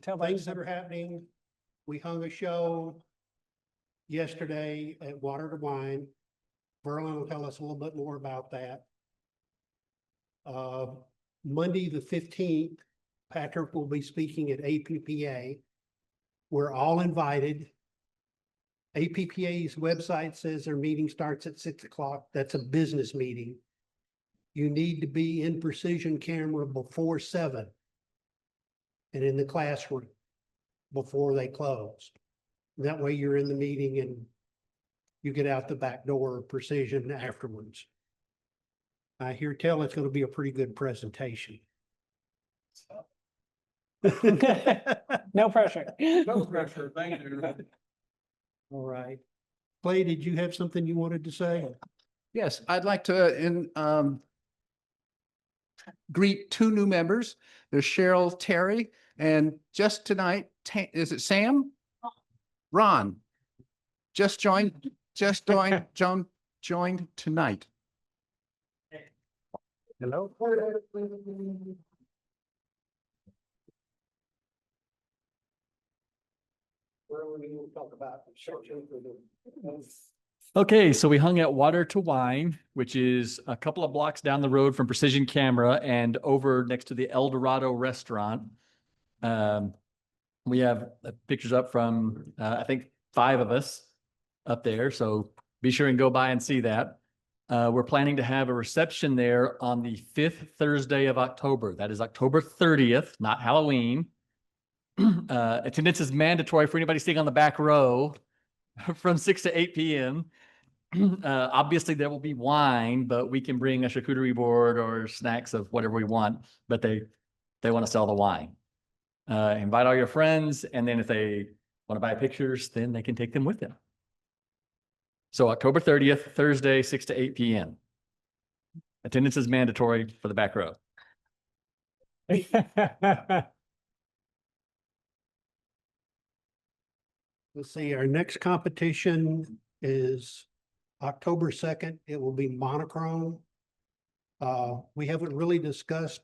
tell by things that are happening. We hung a show yesterday at Water to Wine. Verlin will tell us a little bit more about that. Monday, the 15th, Patrick will be speaking at APPA. We're all invited. APPA's website says their meeting starts at 6 o'clock. That's a business meeting. You need to be in precision camera before 7 and in the classroom before they close. That way you're in the meeting and you get out the back door of precision afterwards. I hear tell it's going to be a pretty good presentation. No pressure. No pressure, thank you. All right. Clay, did you have something you wanted to say? Yes, I'd like to greet 2 new members. There's Cheryl Terry, and just tonight, is it Sam? Ron. Joined tonight. Hello. Where are we going to talk about construction for the Okay, so we hung at Water to Wine, which is a couple of blocks down the road from Precision Camera and over next to the El Dorado restaurant. We have pictures up from, I think 5 of us up there. So be sure and go by and see that. We're planning to have a reception there on the 5th Thursday of October. That is October 30th, not Halloween. Attendance is mandatory for anybody sitting on the back row from 6 to 8 p.m. Obviously there will be wine, but we can bring a charcuterie board or snacks of whatever we want, but they want to sell the wine. Invite all your friends, and then if they want to buy pictures, then they can take them with them. So October 30th, Thursday, 6 to 8 p.m. Attendance is mandatory for the back row. Let's see, our next competition is October 2nd. It will be monochrome. We haven't really discussed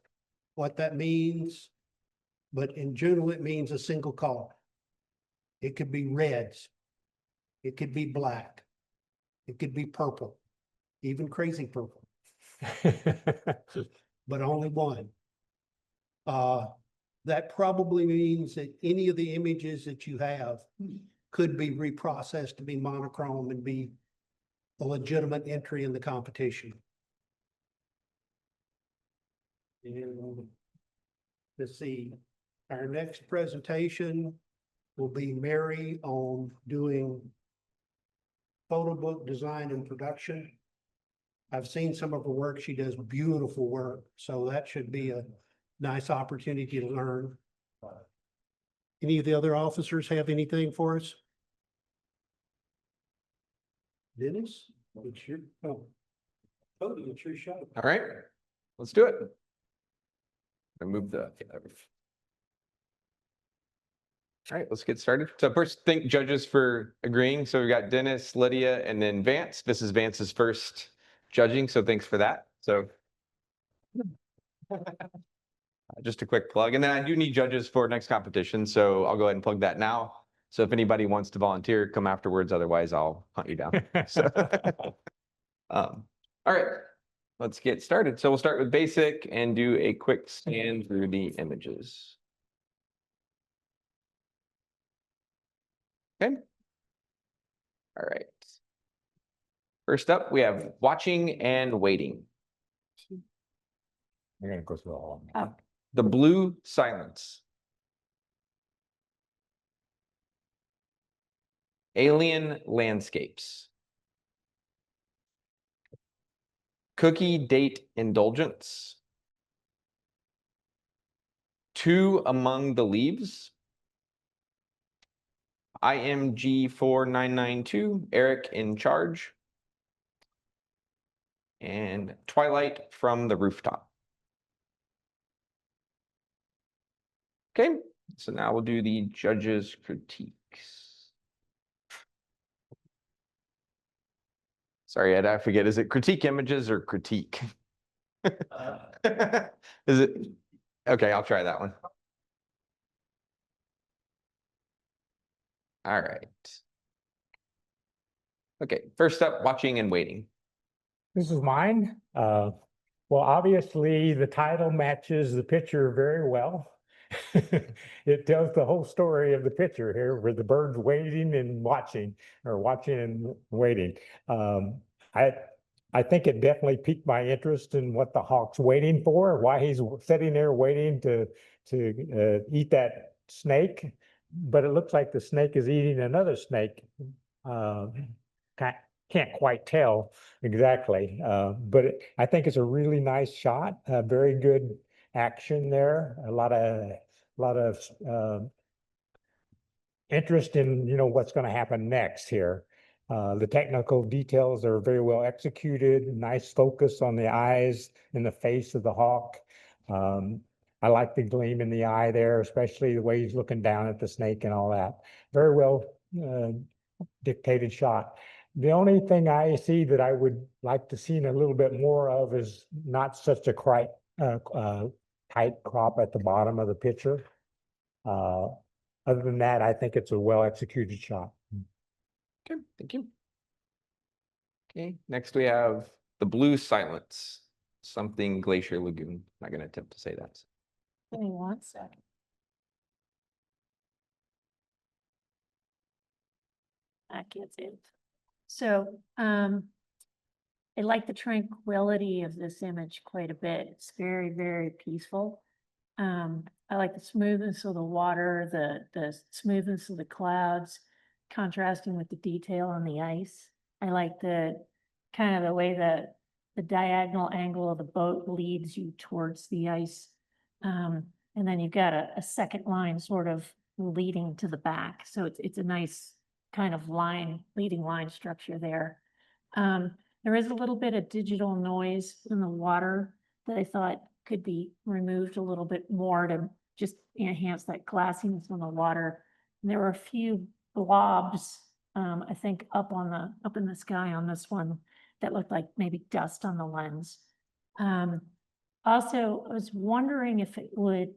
what that means, but in general, it means a single color. It could be reds. It could be black. It could be purple, even crazy purple, but only one. That probably means that any of the images that you have could be reprocessed to be monochrome and be a legitimate entry in the competition. And let's see, our next presentation will be Mary on doing photo book design and production. I've seen some of her work. She does beautiful work. So that should be a nice opportunity to learn. Any of the other officers have anything for us? Dennis, it's your, Cody, it's your show. All right, let's do it. I move the. All right, let's get started. So first, thank judges for agreeing. So we got Dennis, Lydia, and then Vance. This is Vance's first judging, so thanks for that. So just a quick plug. And then I do need judges for next competition, so I'll go ahead and plug that now. So if anybody wants to volunteer, come afterwards. Otherwise, I'll hunt you down. So, all right, let's get started. So we'll start with basic and do a quick scan through the images. Okay. All right. First up, we have watching and waiting. You're gonna go through all of them. The blue silence. Alien landscapes. Cookie date indulgence. 2 among the leaves. IMG 4992, Eric in charge. And Twilight from the rooftop. Okay, so now we'll do the judges' critiques. Sorry, Ed, I forget, is it critique images or critique? Is it? Okay, I'll try that one. All right. Okay, first up, watching and waiting. This is mine. Well, obviously the title matches the picture very well. It tells the whole story of the picture here with the birds waiting and watching, or watching and waiting. I think it definitely piqued my interest in what the hawk's waiting for, why he's sitting there waiting to eat that snake. But it looks like the snake is eating another snake. Can't quite tell exactly, but I think it's a really nice shot. Very good action there. A lot of interest in what's going to happen next here. The technical details are very well executed. Nice focus on the eyes and the face of the hawk. I like the gleam in the eye there, especially the way he's looking down at the snake and all that. Very well dictated shot. The only thing I see that I would like to see a little bit more of is not such a tight crop at the bottom of the picture. Other than that, I think it's a well executed shot. Okay, thank you. Okay, next we have the blue silence, something Glacier Lagoon. I'm not going to attempt to say that. Give me 1 second. That gets it. So, I like the tranquility of this image quite a bit. It's very, very peaceful. I like the smoothness of the water, the smoothness of the clouds, contrasting with the detail on the ice. I like the kind of the way that the diagonal angle of the boat leads you towards the ice. And then you've got a second line sort of leading to the back. So it's a nice kind of leading line structure there. There is a little bit of digital noise in the water that I thought could be removed a little bit more to just enhance that glassiness on the water. And there were a few blobs, I think up in the sky on this one that looked like maybe dust on the lens. Also, I was wondering if it would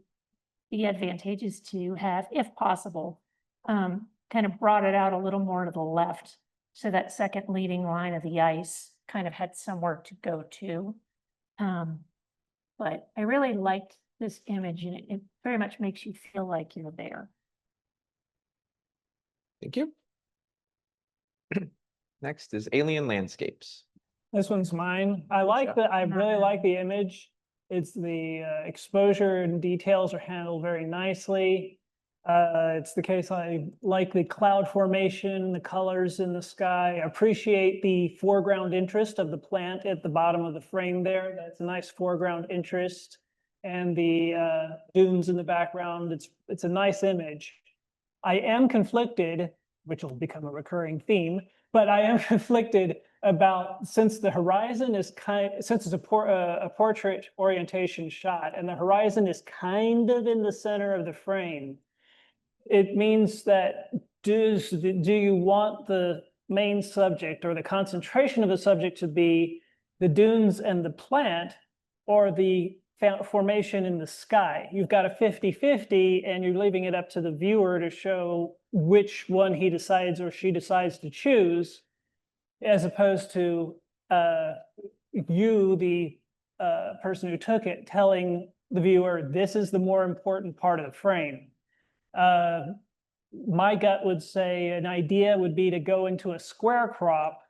be advantageous to have, if possible, kind of brought it out a little more to the left, so that second leading line of the ice kind of had somewhere to go to. But I really liked this image, and it very much makes you feel like you're there. Thank you. Next is Alien Landscapes. This one's mine. I really like the image. It's the exposure and details are handled very nicely. It's the case I like the cloud formation, the colors in the sky. I appreciate the foreground interest of the plant at the bottom of the frame there. That's a nice foreground interest. And the dunes in the background, it's a nice image. I am conflicted, which will become a recurring theme, but I am conflicted about, since the horizon is since it's a portrait orientation shot and the horizon is kind of in the center of the frame, it means that do you want the main subject or the concentration of the subject to be the dunes and the plant, or the formation in the sky? You've got a 50-50 and you're leaving it up to the viewer to show which one he decides or she decides to choose, as opposed to you, the person who took it, telling the viewer, this is the more important part of the frame. My gut would say an idea would be to go into a square crop,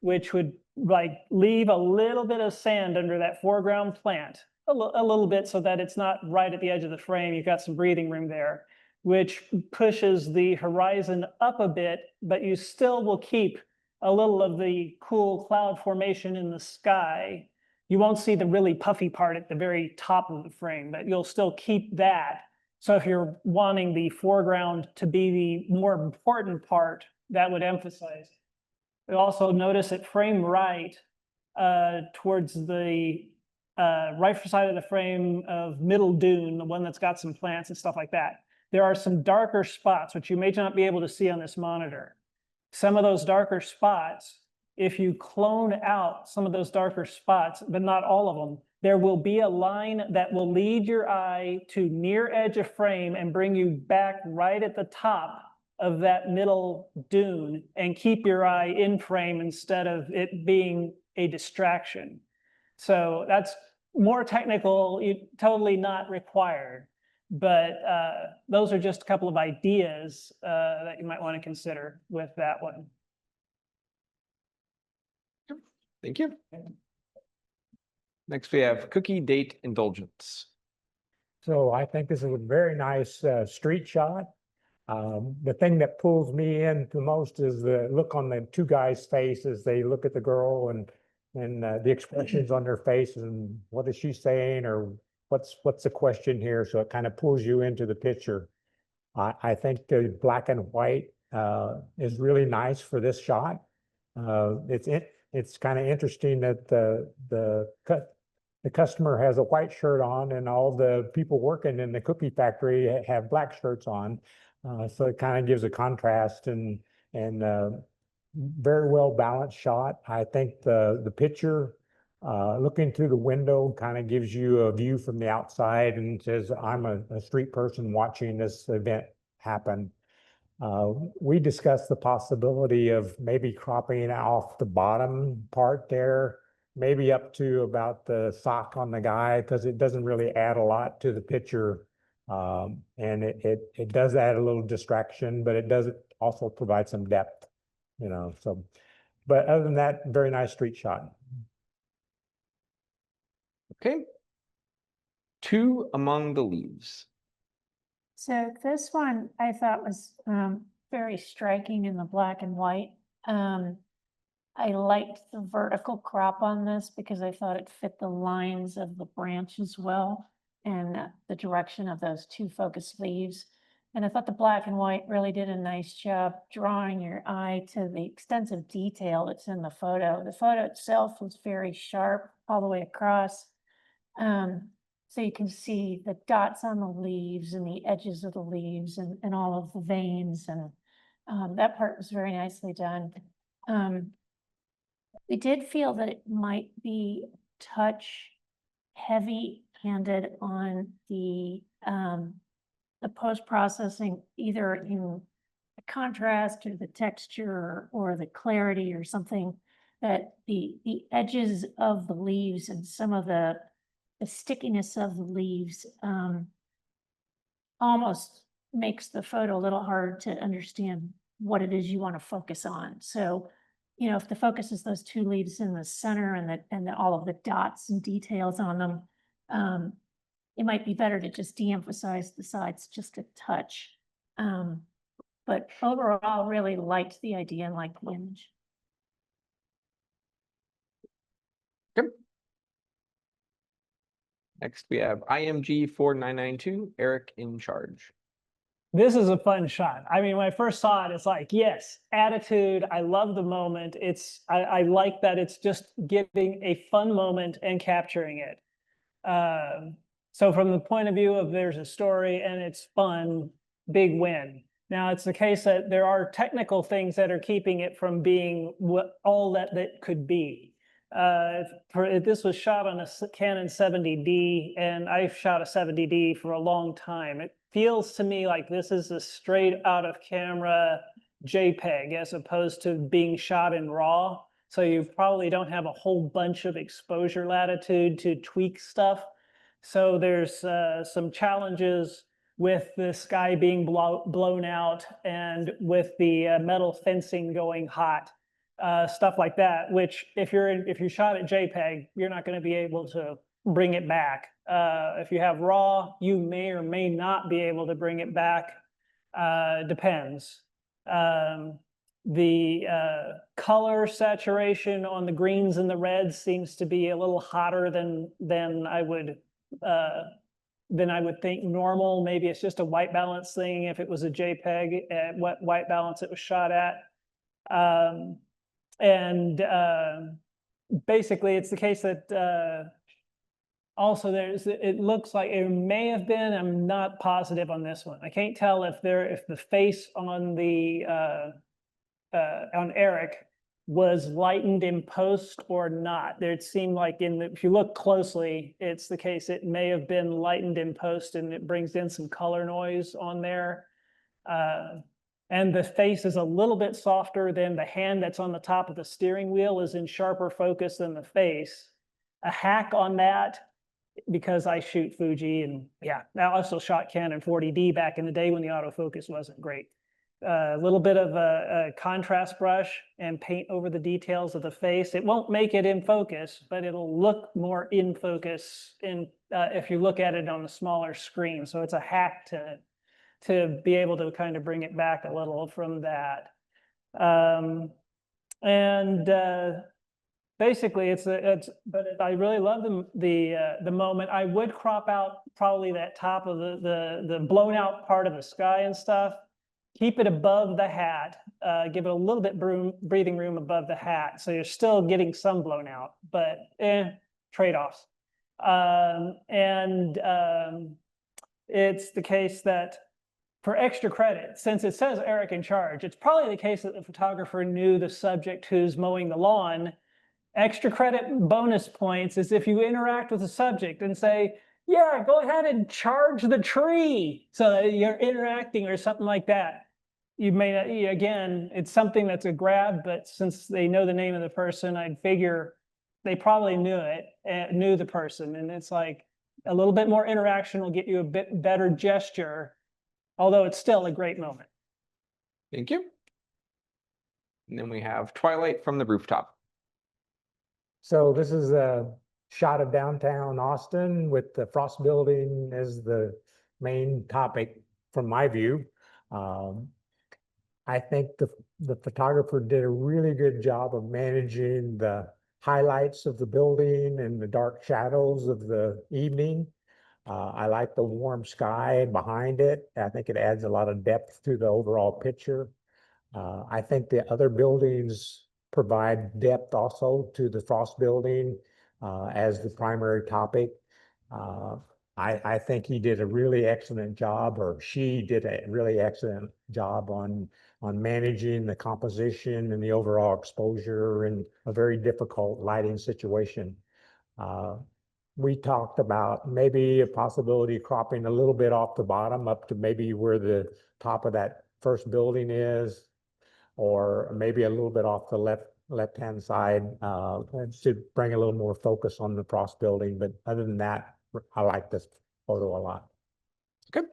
which would like leave a little bit of sand under that foreground plant, a little bit, so that it's not right at the edge of the frame. You've got some breathing room there, which pushes the horizon up a bit, but you still will keep a little of the cool cloud formation in the sky. You won't see the really puffy part at the very top of the frame, but you'll still keep that. So if you're wanting the foreground to be the more important part, that would emphasize. You'll also notice at frame right, towards the right side of the frame of middle dune, the one that's got some plants and stuff like that, there are some darker spots, which you may not be able to see on this monitor. Some of those darker spots, if you clone out some of those darker spots, but not all of them, there will be a line that will lead your eye to near edge of frame and bring you back right at the top of that middle dune and keep your eye in frame instead of it being a distraction. So that's more technical, totally not required. But those are just a couple of ideas that you might want to consider with that one. Thank you. Next, we have cookie date indulgence. So I think this is a very nice street shot. The thing that pulls me in the most is the look on the two guys' faces. They look at the girl and the expressions on their faces and what is she saying or what's the question here? So it kind of pulls you into the picture. I think the black and white is really nice for this shot. It's kind of interesting that the customer has a white shirt on and all the people working in the cookie factory have black shirts on. So it kind of gives a contrast and very well balanced shot. I think the picture looking through the window kind of gives you a view from the outside and says, I'm a street person watching this event happen. We discussed the possibility of maybe cropping off the bottom part there, maybe up to about the sock on the guy, because it doesn't really add a lot to the picture. And it does add a little distraction, but it does also provide some depth, so, but other than that, very nice street shot. Okay. Two Among the Leaves. So this one I thought was very striking in the black and white. I liked the vertical crop on this because I thought it fit the lines of the branch as well and the direction of those two focus leaves. And I thought the black and white really did a nice job drawing your eye to the extensive detail that's in the photo. The photo itself was very sharp all the way across. So you can see the dots on the leaves and the edges of the leaves and all of the veins. And that part was very nicely done. We did feel that it might be touch heavy-handed on the post-processing, either in the contrast or the texture or the clarity or something, that the edges of the leaves and some of the stickiness of the leaves almost makes the photo a little hard to understand what it is you want to focus on. So, if the focus is those two leaves in the center and all of the dots and details on them, it might be better to just de-emphasize the sides just a touch. But overall, really liked the idea and liked the image. Okay. Next, we have IMG 4992, Eric in charge. This is a fun shot. I mean, when I first saw it, it's like, yes, attitude. I love the moment. I like that it's just giving a fun moment and capturing it. So from the point of view of there's a story and it's fun, big win. Now it's the case that there are technical things that are keeping it from being all that could be. This was shot on a Canon 70D, and I've shot a 70D for a long time. It feels to me like this is a straight out of camera JPEG as opposed to being shot in RAW. So you probably don't have a whole bunch of exposure latitude to tweak stuff. So there's some challenges with the sky being blown out and with the metal fencing going hot. Stuff like that, which if you shot at JPEG, you're not going to be able to bring it back. If you have RAW, you may or may not be able to bring it back. Depends. The color saturation on the greens and the reds seems to be a little hotter than I would think normal. Maybe it's just a white balance thing. If it was a JPEG, at what white balance it was shot at. Basically, it's the case that also it looks like it may have been, I'm not positive on this one. I can't tell if the face on on Eric was lightened in post or not. It seemed like if you look closely, it's the case it may have been lightened in post and it brings in some color noise on there. and the face is a little bit softer than the hand that's on the top of the steering wheel is in sharper focus than the face. A hack on that, because I shoot Fuji and yeah, I also shot Canon 40D back in the day when the autofocus wasn't great. A little bit of a contrast brush and paint over the details of the face. It won't make it in focus, but it'll look more in focus if you look at it on a smaller screen. So it's a hack to be able to kind of bring it back a little from that. Basically but I really love the moment. I would crop out probably that top of the blown out part of the sky and stuff. Keep it above the hat, give it a little bit breathing room above the hat. So you're still getting some blown out, but trade-offs. It's the case that for extra credit, since it says Eric in charge, it's probably the case that the photographer knew the subject who's mowing the lawn. Extra credit bonus points is if you interact with the subject and say, yeah, go ahead and charge the tree. So you're interacting or something like that. You may not, again, it's something that's a grab, but since they know the name of the person, I'd figure they probably knew it, knew the person. And it's like a little bit more interaction will get you a bit better gesture, although it's still a great moment. Thank you. And then we have Twilight from the Rooftop. So this is a shot of downtown Austin with the Frost Building as the main topic from my view. I think the photographer did a really good job of managing the highlights of the building and the dark shadows of the evening. I like the warm sky behind it. I think it adds a lot of depth to the overall picture. I think the other buildings provide depth also to the Frost Building as the primary topic. I think he did a really excellent job, or she did a really excellent job on managing the composition and the overall exposure in a very difficult lighting situation. We talked about maybe a possibility of cropping a little bit off the bottom up to maybe where the top of that first building is, or maybe a little bit off the left-hand side to bring a little more focus on the Frost Building. But other than that, I like this photo a lot. Good.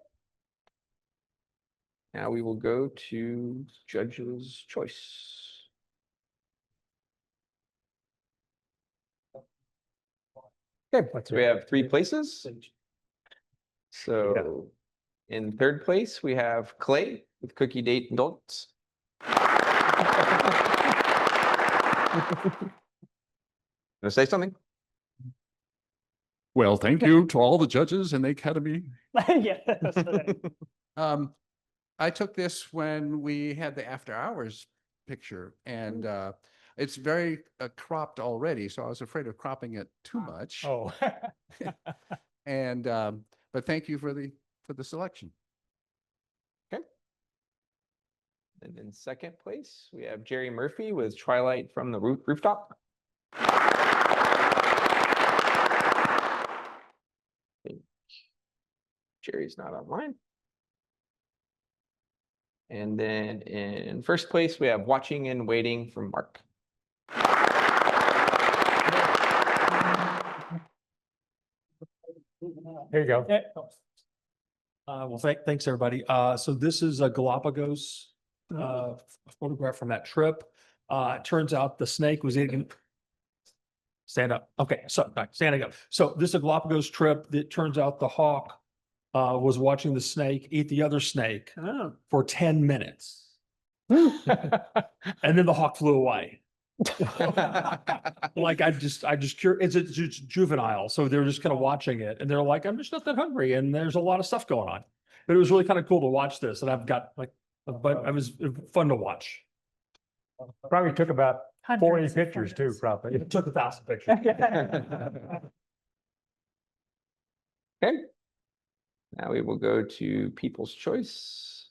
Now we will go to Judge's Choice. Okay, so we have 3 places. So in third place, we have Clay with Cookie Date and Donuts. Gonna say something? Well, thank you to all the judges in the Academy. Yes. I took this when we had the after hours picture, and it's very cropped already, so I was afraid of cropping it too much. Oh. And but thank you for the selection. Okay. And in second place, we have Jerry Murphy with Twilight from the Rooftop. Jerry's not online. And then in first place, we have Watching and Waiting from Mark. Here you go. Well, thanks, everybody. So this is a Galapagos photograph from that trip. It turns out the snake was eating. Stand up. Okay, so standing up. So this is a Galapagos trip. It turns out the hawk was watching the snake eat the other snake for 10 minutes. And then the hawk flew away. Like I just it's juvenile, so they're just kind of watching it, and they're like, I'm just not that hungry, and there's a lot of stuff going on. But it was really kind of cool to watch this, and I've got like, but it was fun to watch. Probably took about 40 Hundreds of pictures too, photos. probably. It took 1,000 pictures. Okay. Now we will go to People's Choice.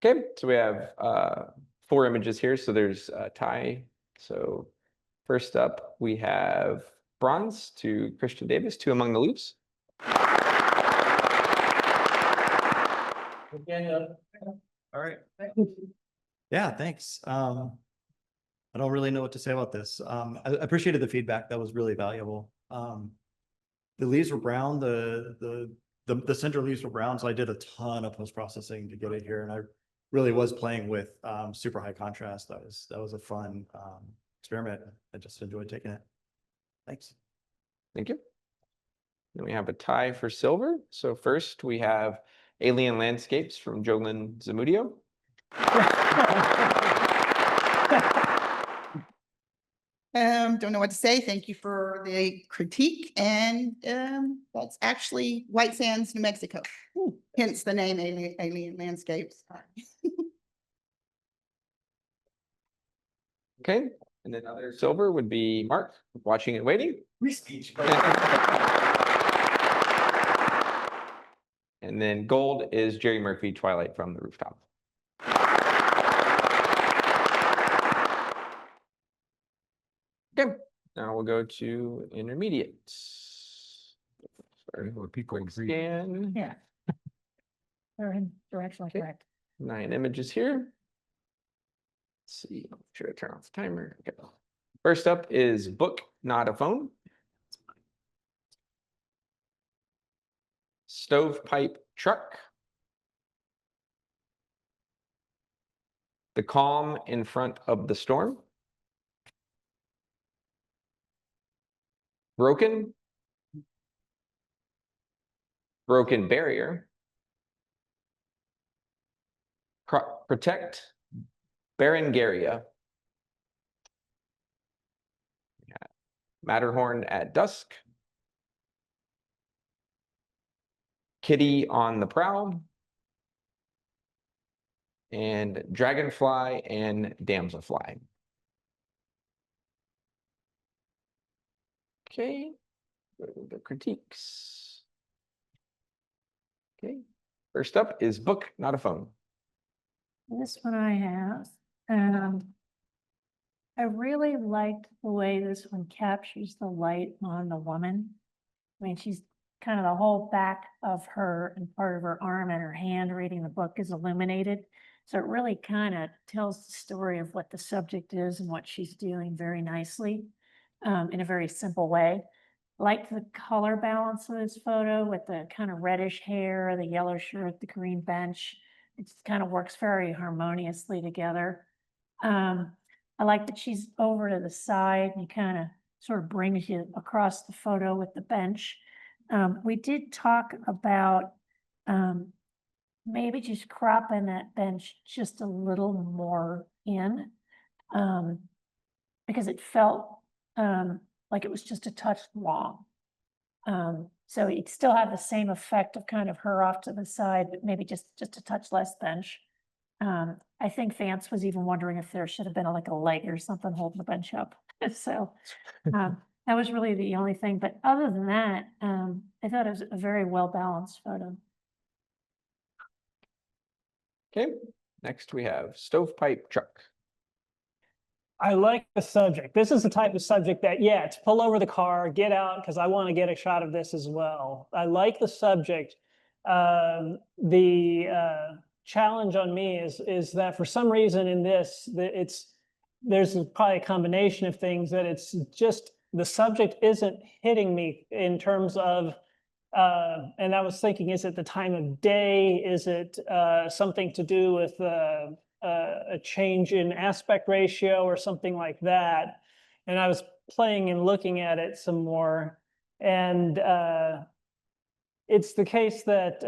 Okay, so we have 4 images here. So there's a tie. So first up, we have bronze to Christian Davis, 2 Among the Leaves. All right. Yeah, thanks. I don't really know what to say about this. I appreciated the feedback. That was really valuable. The leaves were brown, the center leaves were brown, so I did a ton of post-processing to get it here, and I really was playing with super high contrast. That was a fun experiment. I just enjoyed taking it. Thanks. Thank you. Then we have a tie for silver. So first we have Alien Landscapes from Jolyn Zamudio. Don't know what to say. Thank you for the critique. And that's actually White Sands, New Mexico. Hence the name Alien Landscapes. Okay, and then other silver would be Mark, Watching and Waiting. And then gold is Jerry Murphy, Twilight from the Rooftop. Okay, now we'll go to intermediates. Sorry, people agree. scan. Yeah. They're in directionally Okay. correct. 9 images here. Let's see, I'm sure I turn off the timer. Okay. First up is Book, Not a Phone. Stovepipe Truck. The Calm in Front of the Storm. Broken. Broken Barrier. Protect Berengaria. Matterhorn at Dusk. Kitty on the Prowl. And Dragonfly and Damselfly. Okay, go to the critiques. Okay, first up is Book, Not a Phone. This one I have. I really liked the way this one captures the light on the woman. I mean, she's kind of the whole back of her and part of her arm and her hand reading the book is illuminated. So it really kind of tells the story of what the subject is and what she's doing very nicely, in a very simple way. Liked the color balance of this photo with the kind of reddish hair, the yellow shirt, the green bench. It just kind of works very harmoniously together. I like that she's over to the side and kind of sort of brings you across the photo with the bench. We did talk about maybe just cropping that bench just a little more in, because it felt like it was just a touch long. So you'd still have the same effect of kind of her off to the side, but maybe just a touch less bench. I think Vance was even wondering if there should have been like a leg or something holding the bench up. So that was really the only thing. But other than that, I thought it was a very well balanced photo. Okay, next we have Stovepipe Truck. I like the subject. This is the type of subject that, yeah, it's pull over the car, get out, because I want to get a shot of this as well. I like the subject. The challenge on me is that for some reason in this, there's probably a combination of things that it's just the subject isn't hitting me in terms of, and I was thinking, is it the time of day? Is it something to do with a change in aspect ratio or something like that? And I was playing and looking at it some more, and it's the case that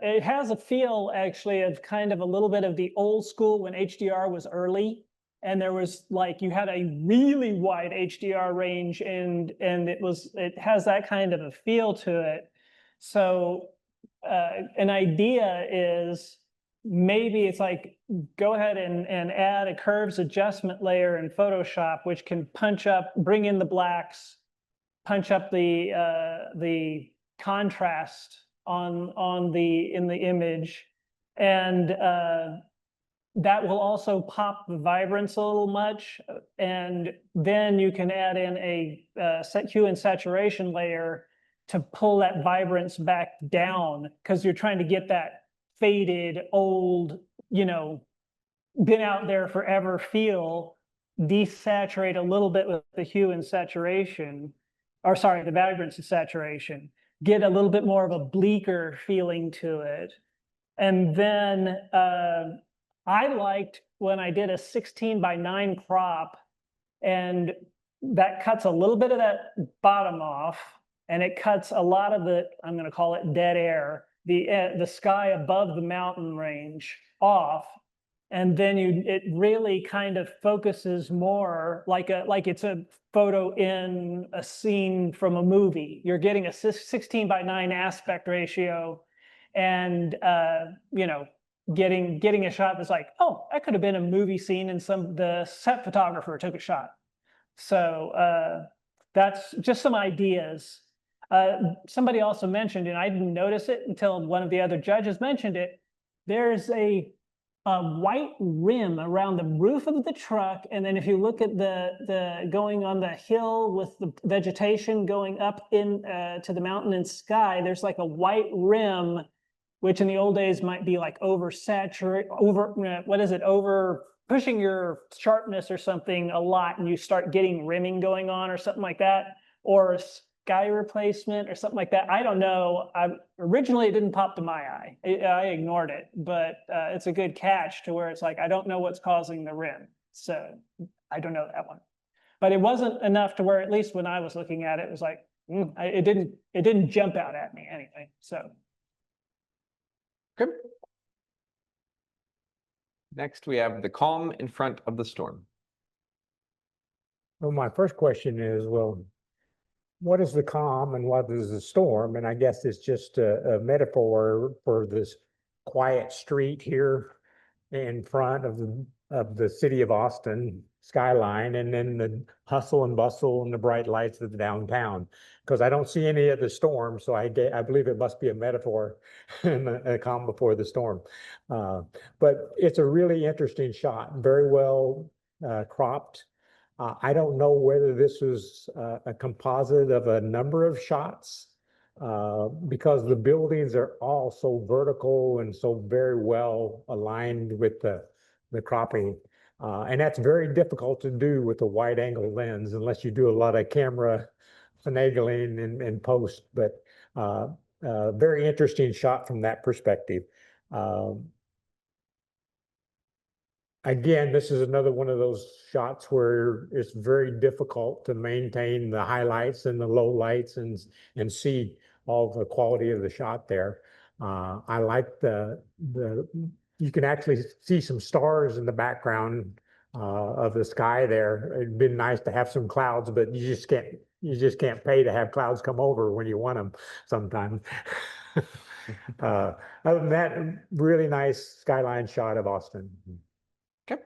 it has a feel actually of kind of a little bit of the old school when HDR was early, and there was like, you had a really wide HDR range, and it has that kind of a feel to it. So an idea is maybe it's like, go ahead and add a curves adjustment layer in Photoshop, which can punch up, bring in the blacks, punch up the contrast in the image, and that will also pop the vibrance a little much, and then you can add in a hue and saturation layer to pull that vibrance back down, because you're trying to get that faded, old, been out there forever feel, desaturate a little bit with the hue and saturation, or sorry, the vibrance and saturation, get a little bit more of a bleaker feeling to it. And then I liked when I did a 16:9 crop, and that cuts a little bit of that bottom off, and it cuts a lot of the, I'm going to call it dead air, the sky above the mountain range off. And then it really kind of focuses more like it's a photo in a scene from a movie. You're getting a 16:9 aspect ratio, and getting a shot that's like, oh, that could have been a movie scene, and the set photographer took a shot. So that's just some ideas. Somebody also mentioned, and I didn't notice it until one of the other judges mentioned it, there's a white rim around the roof of the truck, and then if you look at the going on the hill with the vegetation going up in to the mountain and sky, there's like a white rim, which in the old days might be like over pushing your sharpness or something a lot, and you start getting rimming going on or something like that, or sky replacement or something like that. I don't know. Originally, it didn't pop to my eye. I ignored it, but it's a good catch to where it's like, I don't know what's causing the rim. So I don't know that one. But it wasn't enough to where, at least when I was looking at it, it was like, it didn't jump out at me anyway. So. Good. Next, we have the calm in front of the storm. Well, my first question is, well, what is the calm and what is the storm? And I guess it's just a metaphor for this quiet street here in front of the city of Austin skyline, and then the hustle and bustle and the bright lights of the downtown. Because I don't see any of the storm, so I believe it must be a metaphor and a calm before the storm. But it's a really interesting shot, very well cropped. I don't know whether this was a composite of a number of shots, because the buildings are all so vertical and so very well aligned with the cropping. And that's very difficult to do with a wide angle lens unless you do a lot of camera finagling and post, but very interesting shot from that perspective. Again, this is another one of those shots where it's very difficult to maintain the highlights and the low lights and see all the quality of the shot there. I like you can actually see some stars in the background of the sky there. It'd been nice to have some clouds, but you just can't pay to have clouds come over when you want them sometimes. Other than that, really nice skyline shot of Austin. Okay.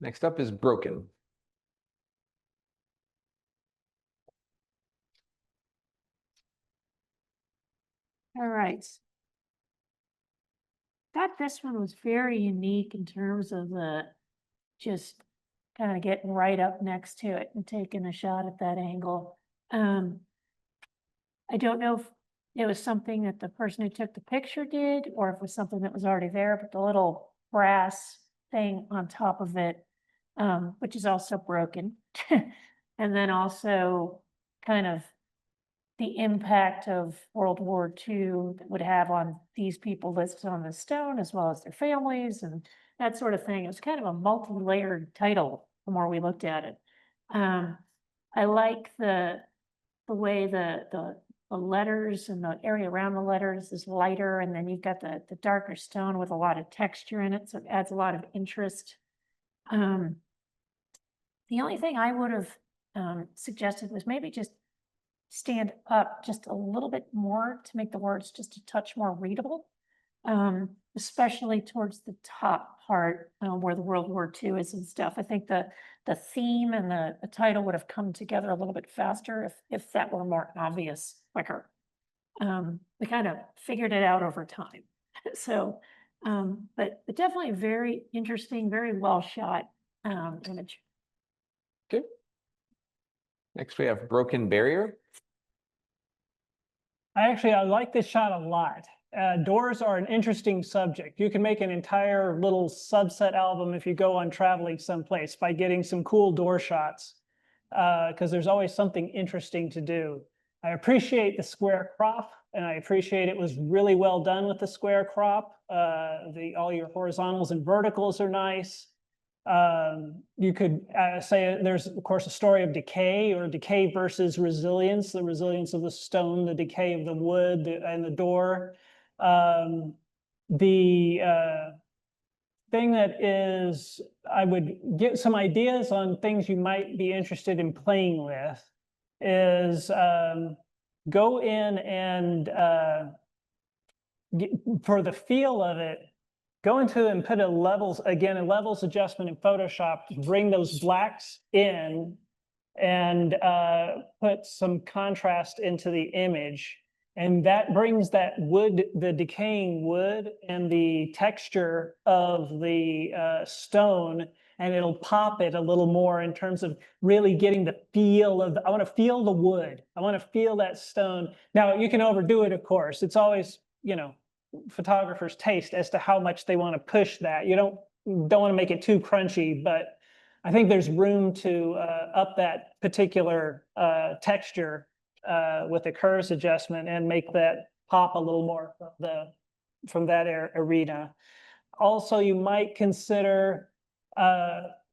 Next up is broken. All right. Thought this one was very unique in terms of just kind of getting right up next to it and taking a shot at that angle. I don't know if it was something that the person who took the picture did, or if it was something that was already there, but the little brass thing on top of it, which is also broken. And then also kind of the impact of World War II that would have on these people listed on the stone, as well as their families and that sort of thing. It was kind of a multi-layered title the more we looked at it. I like the way the letters and the area around the letters is lighter, and then you've got the darker stone with a lot of texture in it, so it adds a lot of interest. The only thing I would have suggested was maybe just stand up just a little bit more to make the words just a touch more readable, especially towards the top part where the World War II is and stuff. I think the theme and the title would have come together a little bit faster if that were more obvious quicker. We kind of figured it out over time. So, but definitely very interesting, very well shot image. Okay. Next, we have broken barrier. I like this shot a lot. doors are an interesting subject. You can make an entire little subset album if you go on traveling someplace by getting some cool door shots, because there's always something interesting to do. I appreciate the square crop, and I appreciate it was really well done with the square crop. All your horizontals and verticals are nice. You could say there's, of course, a story of decay, or decay versus resilience, the resilience of the stone, the decay of the wood, and the door. The thing that is, I would get some ideas on things you might be interested in playing with is go in and for the feel of it, go into and put a levels adjustment in Photoshop to bring those blacks in and put some contrast into the image. And that brings that wood, the decaying wood and the texture of the stone, and it'll pop it a little more in terms of really getting the feel of, I want to feel the wood. I want to feel that stone. Now, you can overdo it, of course. It's always, photographers' taste as to how much they want to push that. You don't want to make it too crunchy, but I think there's room to up that particular texture with the curves adjustment and make that pop a little more from that arena. Also, you might consider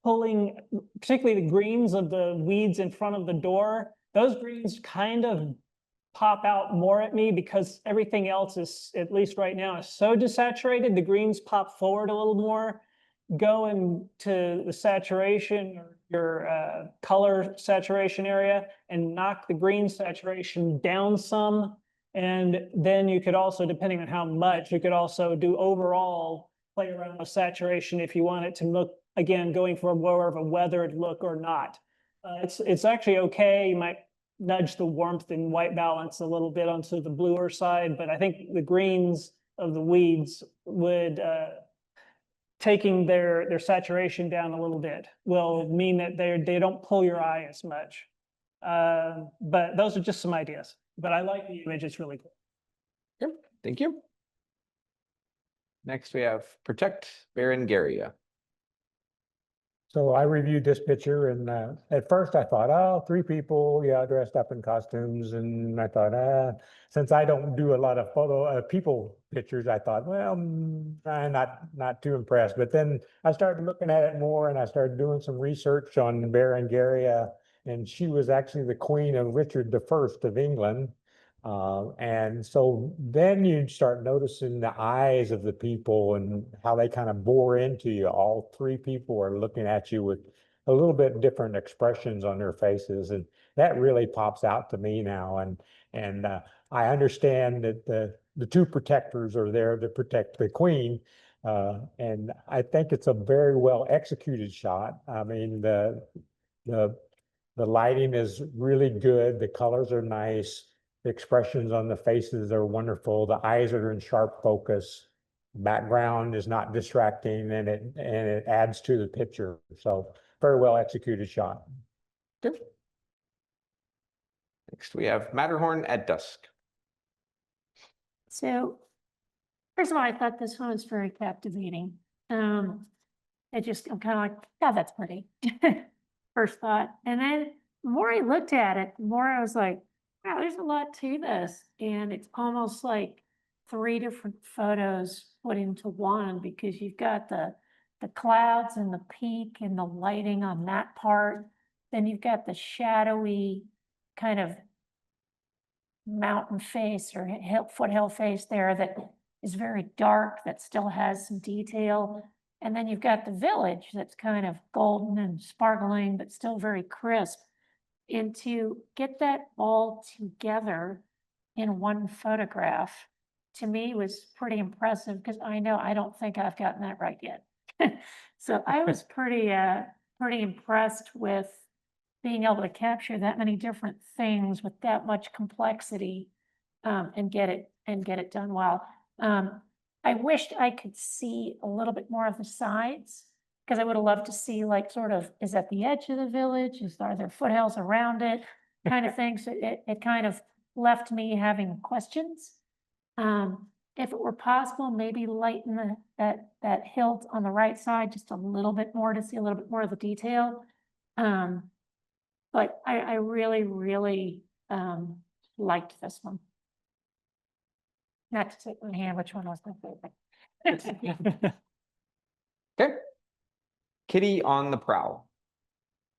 pulling, particularly the greens of the weeds in front of the door. Those greens kind of pop out more at me because everything else is, at least right now, is so desaturated. The greens pop forward a little more. Go into the saturation or your color saturation area and knock the green saturation down some. And then you could also, depending on how much, you could also do overall play around with saturation if you want it to look, again, going for more of a weathered look or not. It's actually okay. You might nudge the warmth and white balance a little bit onto the bluer side, but I think the greens of the weeds would, taking their saturation down a little bit will mean that they don't pull your eye as much. But those are just some ideas. But I like the image, it's really cool. Yep, thank you. Next, we have Protect Berengaria. So I reviewed this picture, and at first I thought, oh, 3 people, dressed up in costumes. And I thought, since I don't do a lot of people pictures, I thought, well, I'm not too impressed. But then I started looking at it more, and I started doing some research on Berengaria, and she was actually the queen of Richard I of England. And so then you start noticing the eyes of the people and how they kind of bore into you. All 3 people are looking at you with a little bit different expressions on their faces. And that really pops out to me now. And I understand that the 2 protectors are there to protect the queen. And I think it's a very well executed shot. I mean, the lighting is really good. The colors are nice. The expressions on the faces are wonderful. The eyes are in sharp focus. The background is not distracting, and it adds to the picture. So very well executed shot. Good. Next, we have Matterhorn at Dusk. So, first of all, I thought this one was very captivating. I'm kind of like, yeah, that's pretty. First thought. And then the more I looked at it, the more I was like, wow, there's a lot to this. And it's almost like 3 different photos put into one, because you've got the clouds and the peak and the lighting on that part. Then you've got the shadowy kind of mountain face or foothill face there that is very dark, that still has some detail. And then you've got the village that's kind of golden and sparkling, but still very crisp. And to get that all together in one photograph, to me, was pretty impressive, because I know I don't think I've gotten that right yet. So I was pretty impressed with being able to capture that many different things with that much complexity, and get it done well. I wished I could see a little bit more of the sides, because I would have loved to see, like, sort of, is at the edge of the village? Are there foothills around it? Kind of thing. So it kind of left me having questions. if it were possible, maybe lighten that hilt on the right side just a little bit more to see a little bit more of the detail. But I really, really, liked this one. Not to take my hand, which one was my favorite? Okay. Kitty on the prowl.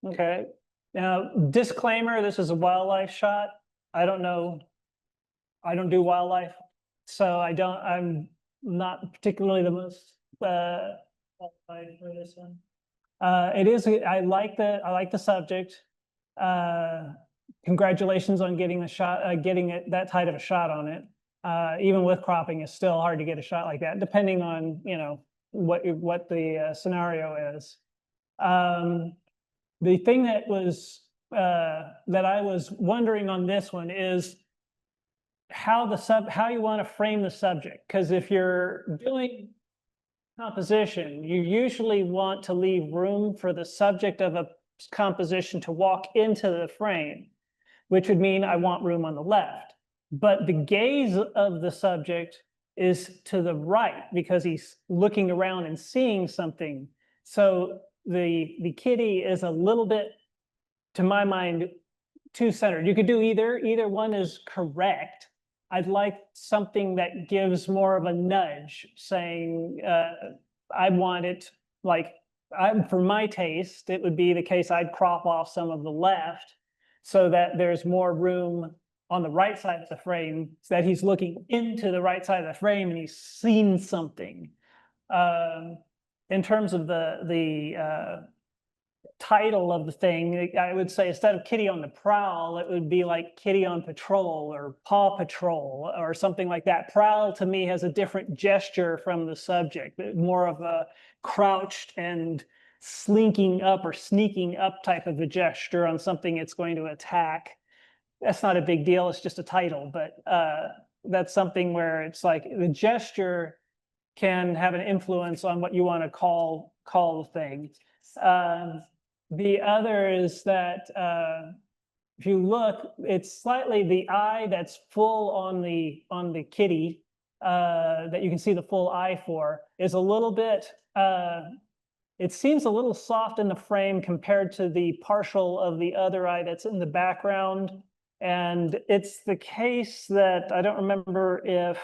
Okay, now disclaimer, this is a wildlife shot. I don't know. I don't do wildlife, so I'm not particularly the most qualified for this one. It is, I like the subject. Congratulations on getting the shot, getting it that tight of a shot on it. Even with cropping, it's still hard to get a shot like that, depending on, you know, what the scenario is. The thing that was that I was wondering on this one is how you want to frame the subject. Because if you're doing composition, you usually want to leave room for the subject of a composition to walk into the frame, which would mean I want room on the left. But the gaze of the subject is to the right because he's looking around and seeing something. So the kitty is a little bit, to my mind, too centered. You could do either one is correct. I'd like something that gives more of a nudge, saying I want it like, for my taste, it would be the case I'd crop off some of the left so that there's more room on the right side of the frame, so that he's looking into the right side of the frame and he's seen something. In terms of the title of the thing, I would say instead of Kitty on the Prowl, it would be like Kitty on Patrol or Paw Patrol or something like that. Prowl to me has a different gesture from the subject, more of a crouched and slinking up or sneaking up type of a gesture on something it's going to attack. That's not a big deal, it's just a title, but that's something where it's like the gesture can have an influence on what you want to call the thing. The other is that if you look, it's slightly the eye that's full on the kitty that you can see the full eye for is a little bit, it seems a little soft in the frame compared to the partial of the other eye that's in the background. And it's the case that I don't remember if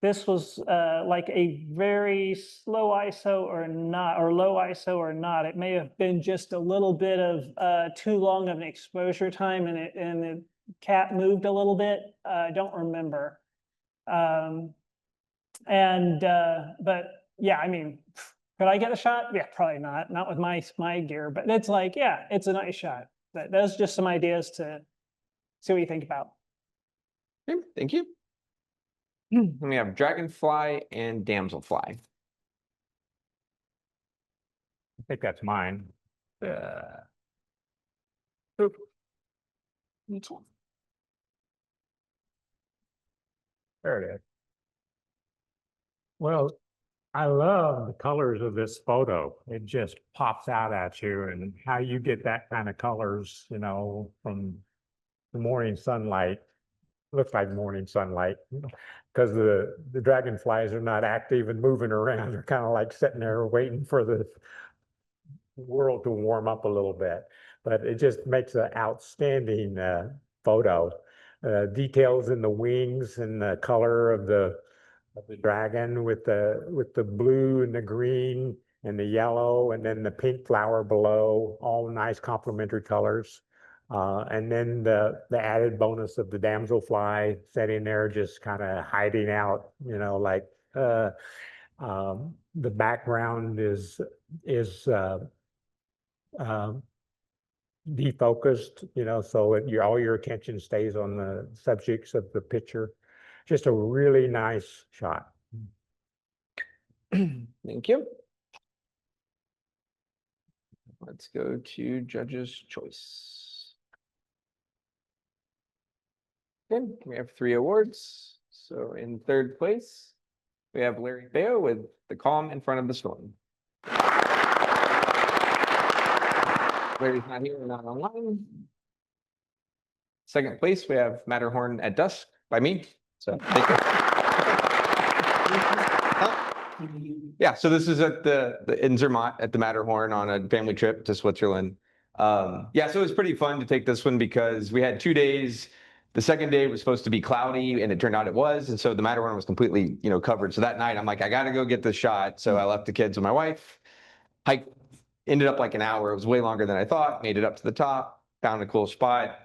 this was like a very slow ISO or not, or low ISO or not. It may have been just a little bit of too long of an exposure time, and the cat moved a little bit. I don't remember. But yeah, I mean, could I get a shot? Yeah, probably not with my gear. But it's like, yeah, it's a nice shot. But those are just some ideas to see what you think about. Okay, thank you. And we have Dragonfly and Damselfly. I think that's mine. Me too. There it is. Well, I love the colors of this photo. It just pops out at you, and how you get that kind of colors, you know, from the morning sunlight. Looks like morning sunlight because the dragonflies are not active and moving around. They're kind of like sitting there waiting for the world to warm up a little bit. But it just makes an outstanding photo. Details in the wings and the color of the dragon with the blue and the green and the yellow, and then the pink flower below, all nice complementary colors. And then the added bonus of the damselfly sitting there just kind of hiding out, you know, like the background is defocused, you know, so all your attention stays on the subjects of the picture. Just a really nice shot. Thank you. Let's go to judge's choice. Okay, we have 3 awards. So in third place, we have Larry Bayo with The Calm in Front of the Storm. Larry's not here, we're not online. Second place, we have Matterhorn at Dusk by me. So thank you. Yeah, so this is at in Zermatt at the Matterhorn on a family trip to Switzerland. Yeah, so it was pretty fun to take this one because we had 2 days. The second day was supposed to be cloudy and it turned out it was. And so the Matterhorn was completely, covered. So that night I'm like, I got to go get this shot. So I left the kids with my wife, hiked, ended up like an hour. It was way longer than I thought, made it up to the top, found a cool spot.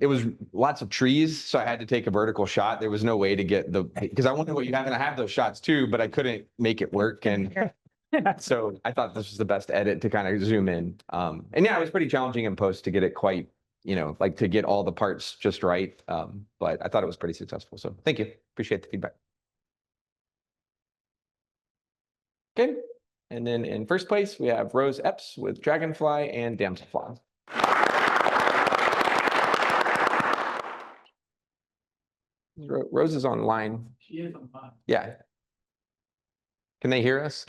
It was lots of trees. So I had to take a vertical shot. There was no way to get because I wonder what you have, and I have those shots too, but I couldn't make it work. And so I thought this was the best edit to kind of zoom in. And yeah, it was pretty challenging in post to get it quite, like to get all the parts just right. But I thought it was pretty successful. So thank you. Appreciate the feedback. Okay. And then in first place, we have Rose Epps with Dragonfly and Damselfly. Rose is online. She is on fire. Yeah. Can they hear us?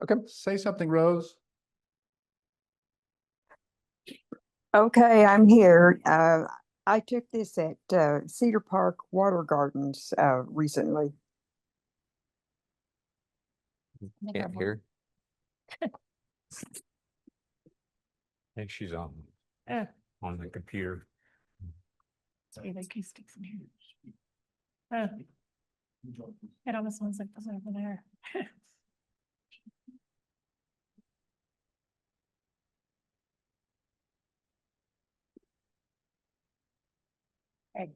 Okay, say something, Rose. Okay, I'm here. I took this at Cedar Park Water Gardens recently. Can't hear. I think she's on the computer. Sorry, the acoustics in here. It almost sounds like it's over there.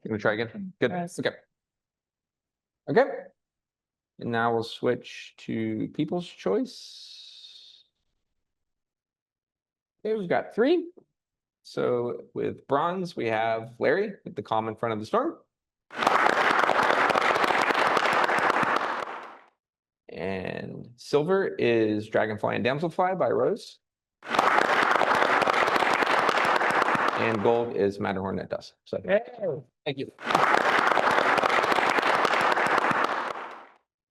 Gonna try again. Good. Rose. Okay. Okay. And now we'll switch to People's Choice. Okay, we've got 3. So with bronze, we have Larry with the calm in front of the storm. And silver is Dragonfly and Damselfly by Rose. And gold is Matterhorn at dusk. So thank you.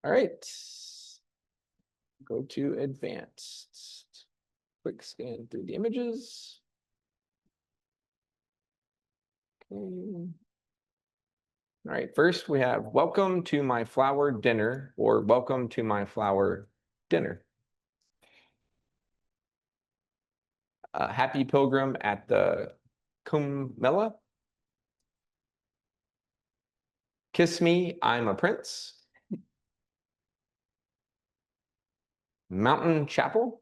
All right. Go to advanced. Quick scan through the images. Okay. All right, first we have welcome to my flower dinner or welcome to my flower dinner. Happy Pilgrim at the Kumbmela. Kiss Me, I'm a Prince. Mountain Chapel.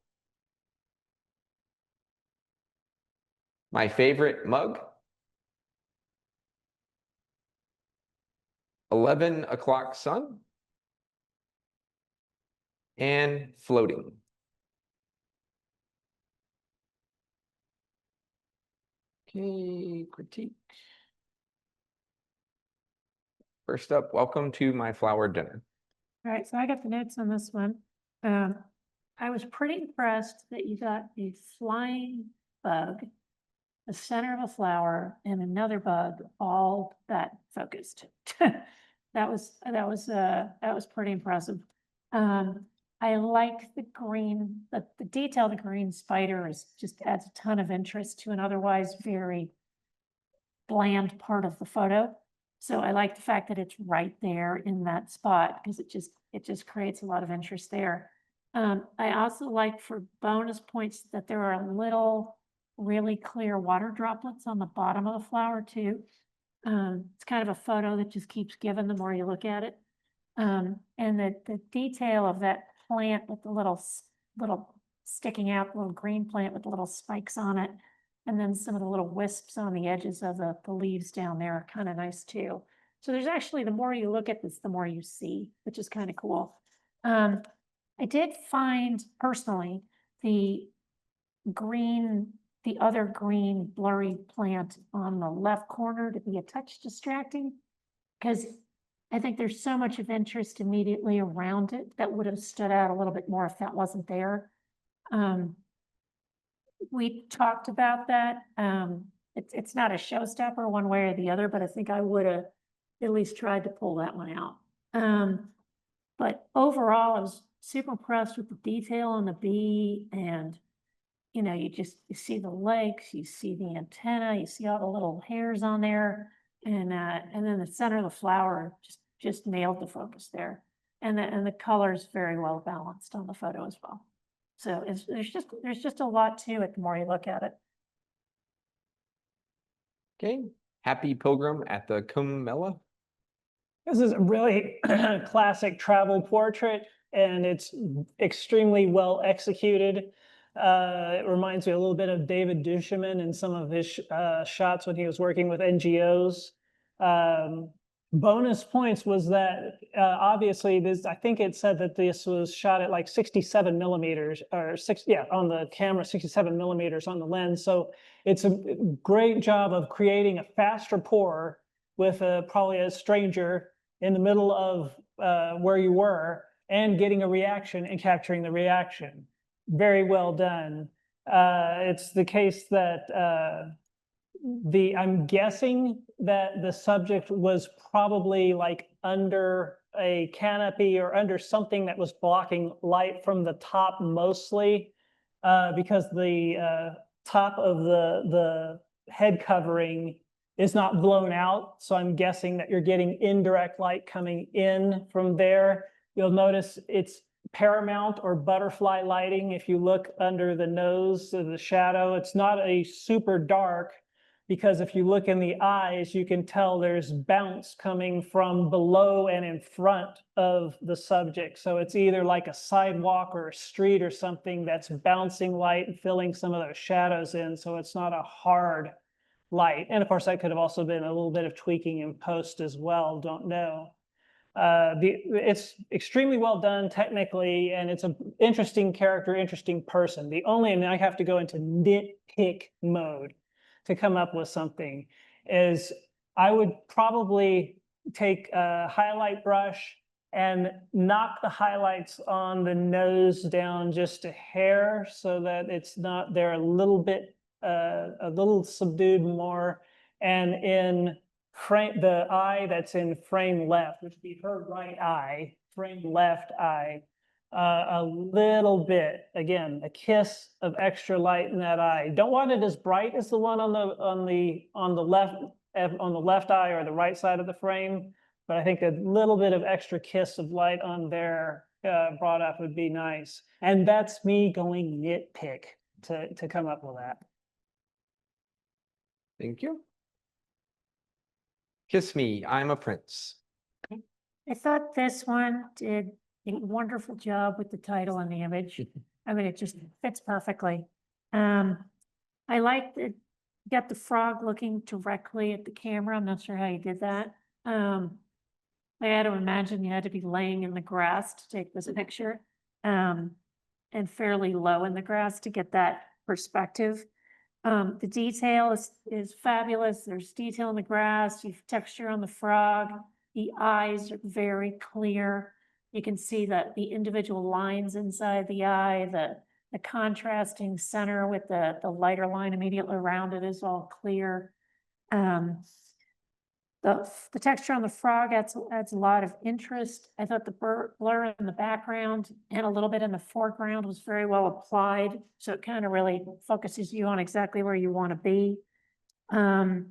My Favorite Mug. 11 O'Clock Sun. And Floating. Okay, critique. First up, welcome to my flower dinner. All right, so I got the notes on this one. I was pretty impressed that you got a flying bug, the center of a flower, and another bug, all that focused. That was pretty impressive. I like the green, the detail of the green spider just adds a ton of interest to an otherwise very bland part of the photo. So I like the fact that it's right there in that spot because it just creates a lot of interest there. I also like for bonus points that there are little really clear water droplets on the bottom of the flower too. It's kind of a photo that just keeps giving the more you look at it. And the detail of that plant with the little sticking out, little green plant with the little spikes on it. And then some of the little wisps on the edges of the leaves down there are kind of nice too. So there's actually, the more you look at this, the more you see, which is kind of cool. I did find personally the other green blurry plant on the left corner to be a touch distracting because I think there's so much of interest immediately around it that would have stood out a little bit more if that wasn't there. We talked about that. It's not a showstopper one way or the other, but I think I would have at least tried to pull that one out. But overall, I was super impressed with the detail on the bee, and you see the legs, you see the antenna, you see all the little hairs on there, and then the center of the flower just nailed the focus there, and the color is very well balanced on the photo as well. So there's just a lot to it the more you look at it. Okay, Happy Pilgrim at the Comella. This is a really classic travel portrait, and it's extremely well executed. It reminds me a little bit of David Duchemin in some of his shots when he was working with NGOs. Bonus points was that obviously I think it said that this was shot at like 67 millimeters or on the camera, 67 millimeters on the lens. So it's a great job of creating a fast rapport with probably a stranger in the middle of where you were, and getting a reaction and capturing the reaction. Very well done. It's the case that I'm guessing that the subject was probably like under a canopy or under something that was blocking light from the top mostly, because the top of the head covering is not blown out. So I'm guessing that you're getting indirect light coming in from there. You'll notice it's paramount or butterfly lighting. If you look under the nose of the shadow, it's not a super dark, because if you look in the eyes, you can tell there's bounce coming from below and in front of the subject. So it's either like a sidewalk or a street or something that's bouncing light and filling some of those shadows in. So it's not a hard light. And of course, that could have also been a little bit of tweaking in post as well. Don't know. It's extremely well done technically, and it's an interesting character, interesting person. And I have to go into nitpick mode to come up with something, is I would probably take a highlight brush and knock the highlights on the nose down just a hair, so that it's not, they're a little subdued more. And in frame, the eye that's in frame left, which would be her right eye, frame left eye, a little bit, again, a kiss of extra light in that eye. Don't want it as bright as the one on the left eye or the right side of the frame, but I think a little bit of extra kiss of light on there brought up would be nice. And that's me going nitpick to come up with that. Thank you. Kiss Me, I'm a Prince. I thought this one did a wonderful job with the title and the image. I mean, it just fits perfectly. I like that you got the frog looking directly at the camera. I'm not sure how you did that. I had to imagine you had to be laying in the grass to take this picture, and fairly low in the grass to get that perspective. The detail is fabulous. There's detail in the grass, you've texture on the frog. The eyes are very clear. You can see that the individual lines inside the eye, the contrasting center with the lighter line immediately around it is all clear. The texture on the frog adds a lot of interest. I thought the blur in the background and a little bit in the foreground was very well applied. So it kind of really focuses you on exactly where you want to be. My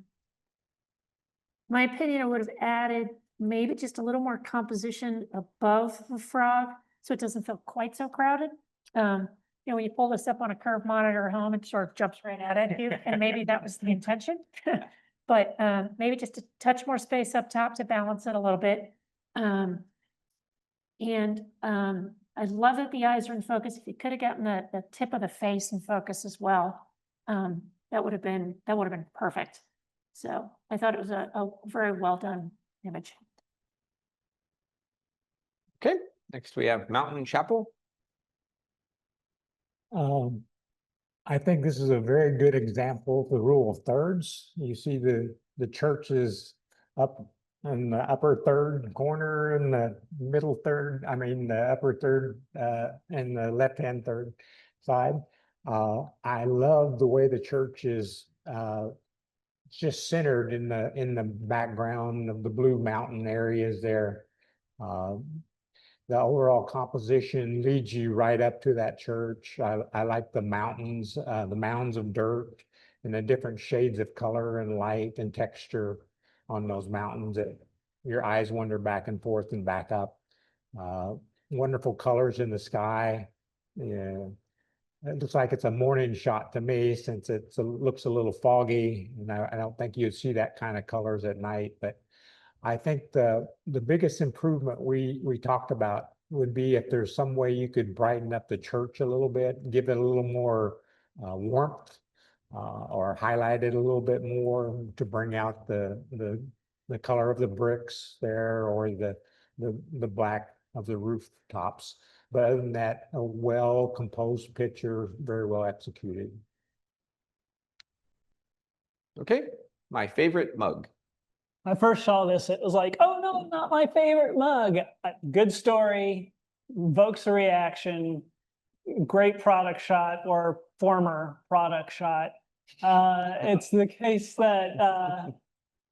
opinion, I would have added maybe just a little more composition above the frog, so it doesn't feel quite so crowded. When you pull this up on a curved monitor at home, it sort of jumps right out at you, and maybe that was the intention. But maybe just a touch more space up top to balance it a little bit. I love that the eyes are in focus. If you could have gotten the tip of the face in focus as well, that would have been perfect. So I thought it was a very well done image. Okay, next we have Mountain Chapel. I think this is a very good example of the rule of thirds. You see the church is up in the upper third corner and the middle third, the upper third and the left-hand third side. I love the way the church is just centered in the background of the blue mountain areas there. the overall composition leads you right up to that church. I like the mountains, the mounds of dirt and the different shades of color and light and texture on those mountains. Your eyes wander back and forth and back up. Wonderful colors in the sky. Yeah. It looks like it's a morning shot to me since it looks a little foggy, and I don't think you'd see that kind of colors at night. But I think the biggest improvement we talked about would be if there's some way you could brighten up the church a little bit, give it a little more warmth, or highlight it a little bit more to bring out the color of the bricks there, or the black of the rooftops. But other than that, a well-composed picture, very well executed. Okay, my favorite mug. When I first saw this, it was like, oh no, not my favorite mug. Good story, evokes a reaction, great product shot or former product shot. It's the case that,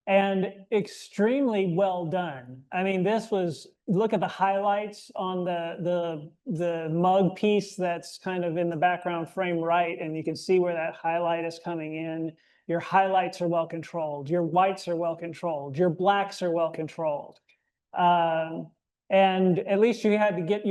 and extremely well done. I mean, this was, look at the highlights on the mug piece that's kind of in the background frame right, and you can see where that highlight is coming in. Your highlights are well controlled. Your whites are well controlled. Your blacks are well controlled. And at least you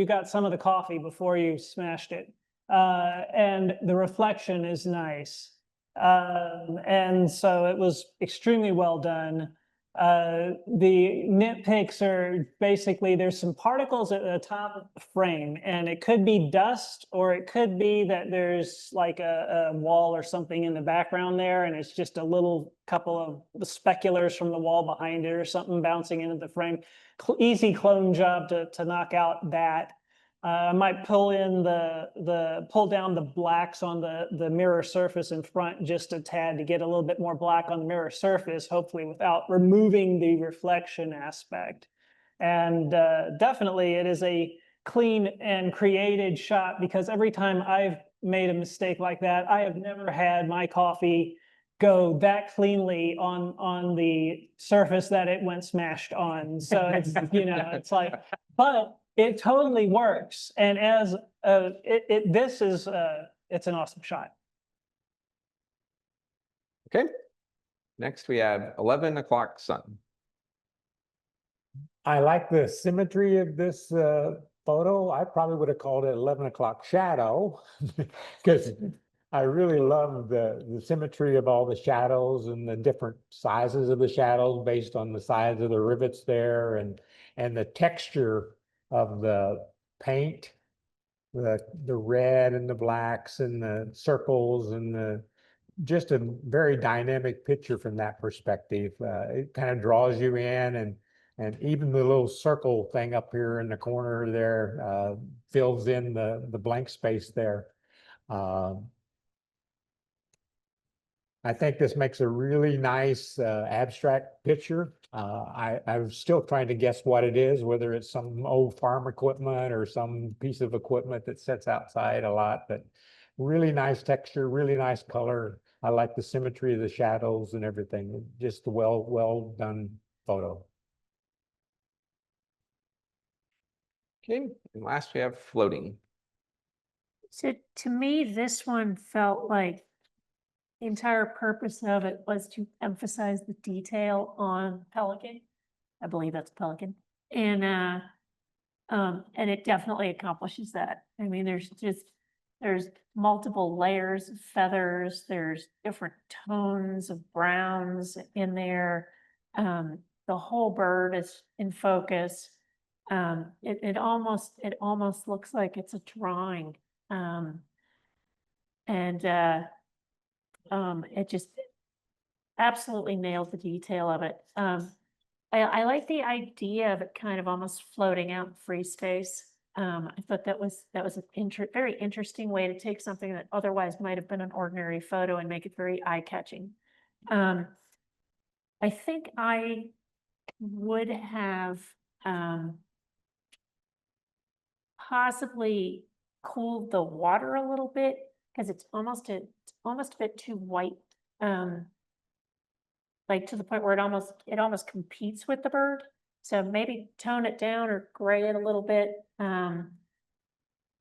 got some of the coffee before you smashed it. And the reflection is nice. And so it was extremely well done. The nitpicks are basically there's some particles at the top of the frame, and it could be dust, or it could be that there's like a wall or something in the background there, and it's just a little couple of speculars from the wall behind it or something bouncing into the frame. Easy clone job to knock out that. I might pull in pull down the blacks on the mirror surface in front just a tad to get a little bit more black on the mirror surface, hopefully without removing the reflection aspect. And definitely it is a clean and created shot, because every time I've made a mistake like that, I have never had my coffee go that cleanly on the surface that it went smashed on. So it's, it's like, but it totally works. And as it's an awesome shot. Okay, next we have 11 o'clock sun. I like the symmetry of this photo. I probably would have called it 11 o'clock shadow because I really love the symmetry of all the shadows and the different sizes of the shadows based on the size of the rivets there, and the texture of the paint, the red and the blacks and the circles, and just a very dynamic picture from that perspective. It kind of draws you in, and even the little circle thing up here in the corner there fills in the blank space there. I think this makes a really nice abstract picture. I'm still trying to guess what it is, whether it's some old farm equipment or some piece of equipment that sits outside a lot, but really nice texture, really nice color. I like the symmetry of the shadows and everything. Just a well done photo. Okay, and last we have floating. So to me, this one felt like the entire purpose of it was to emphasize the detail on pelican. I believe that's pelican. And it definitely accomplishes that. I mean, there's multiple layers of feathers, there's different tones of browns in there. The whole bird is in focus. It almost looks like it's a drawing. It just absolutely nails the detail of it. I like the idea of it kind of almost floating out in free space. I thought that was a very interesting way to take something that otherwise might have been an ordinary photo and make it very eye-catching. I think I would have possibly cooled the water a little bit, because it's almost a bit too white, like to the point where it almost competes with the bird. So maybe tone it down or gray it a little bit.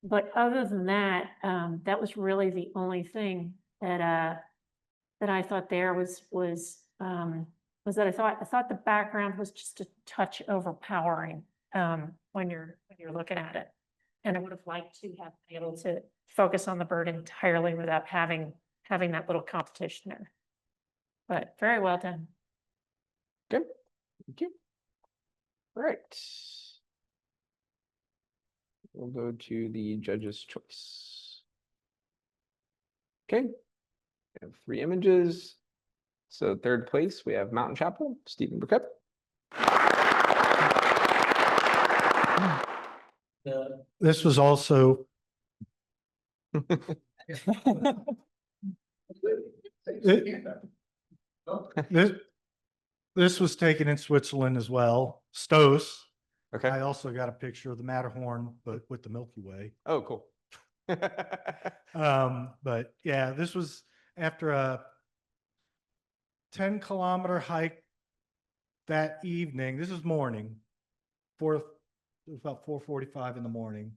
But other than that, that was really the only thing that I thought there was that I thought the background was just a touch overpowering, when you're looking at it. And I would have liked to have been able to focus on the bird entirely without having that little competition there. But very well done. Good. Thank you. All right. We'll go to the judge's choice. Okay. We have 3 images. So third place, we have Mountain Chapel, Stephen Burkett. This was also. This was taken in Switzerland as well, Stoss. Okay. I also got a picture of the Matterhorn, but with the Milky Way. Oh, cool. But yeah, this was after a 10-kilometer hike that evening. This is morning. It was about 4:45 in the morning.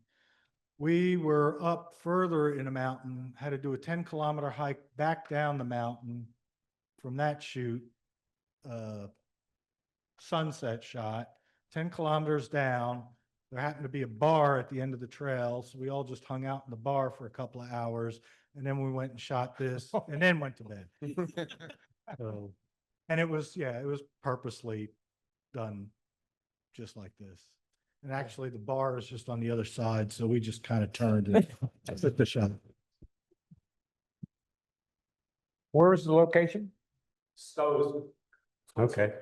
We were up further in a mountain, had to do a 10-kilometer hike back down the mountain from that shoot, sunset shot, 10 kilometers down. There happened to be a bar at the end of the trail, so we all just hung out in the bar for a couple of hours, and then we went and shot this, and then went to bed. So, and it was purposely done just like this. And actually, the bar is just on the other side, so we just kind of turned and took the shot. Where is the location? So, Okay.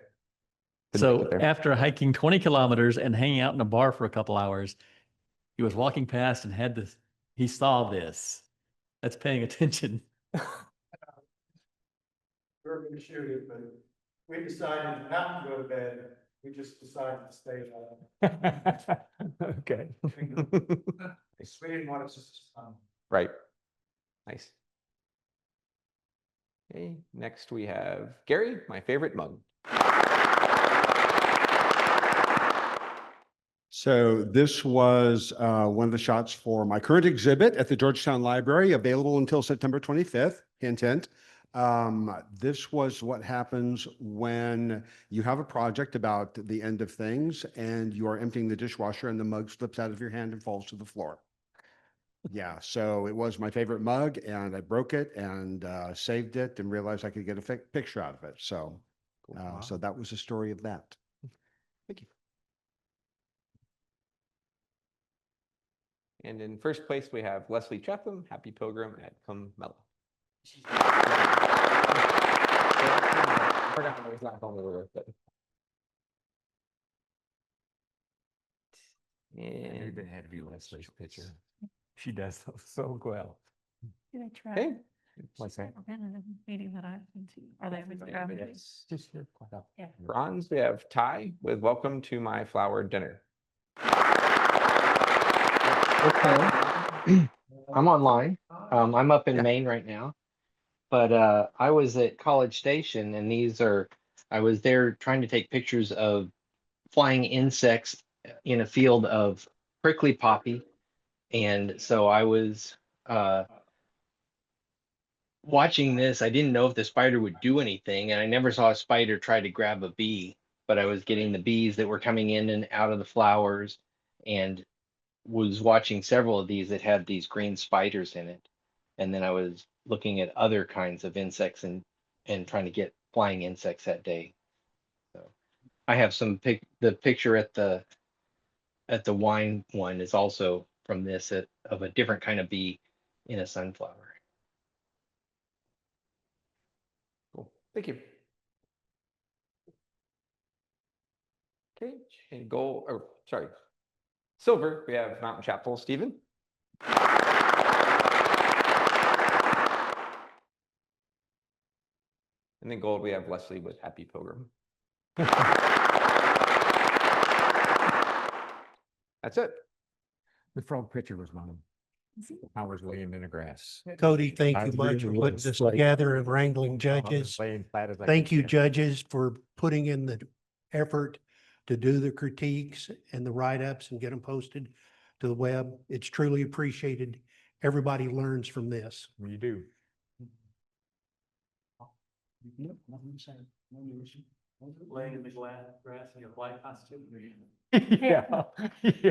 Didn't make So it there. after hiking 20 kilometers and hanging out in a bar for a couple hours, he was walking past and had this, he saw this. That's paying attention. we were going to shoot it, but we decided not to go to bed. We just decided to stay up. Okay. We didn't want it to. Right. Nice. Okay, next we have Gary, my favorite mug. So this was one of the shots for my current exhibit at the Georgetown Library, available until September 25th, hint, hint. This was what happens when you have a project about the end of things and you are emptying the dishwasher and the mug slips out of your hand and falls to the floor. Yeah, so it was my favorite mug and I broke it and saved it and realized I could get a picture out of it. So, so that was the story of that. Thank you. And in first place, we have Leslie Chatham, Happy Pilgrim at Cummello. I forgot how he's not on the river, but. And had to be Leslie's picture. She does so well. Did I try? okay, What's that? Meeting that I've been to. Are they? Yes, just here, quite up. Yeah. bronze, we have Ty with Welcome to My Flower Dinner. Okay. I'm online. I'm up in Yeah. Maine right now. But I was at College Station and I was there trying to take pictures of flying insects in a field of prickly poppy. And so I was watching this. I didn't know if the spider would do anything, and I never saw a spider try to grab a bee, but I was getting the bees that were coming in and out of the flowers and was watching several of these that had these green spiders in it. And then I was looking at other kinds of insects and trying to get flying insects that day. So I have the picture at the wine one is also from this of a different kind of bee in a sunflower. Cool, thank you. Okay, and gold, oh, sorry. Silver, we have Mountain Chapel, Stephen. And then gold, we have Leslie with Happy Pilgrim. That's it. The frog picture was mine. I was laying in the grass. Cody, thank I you much for really putting was this like- together and wrangling I was judges. laying flat as I Thank could you, stand. judges, for putting in the effort to do the critiques and the write-ups and get them posted to the web. It's truly appreciated. Everybody learns from this. You do. Laying in the grass in your white costume. Yeah.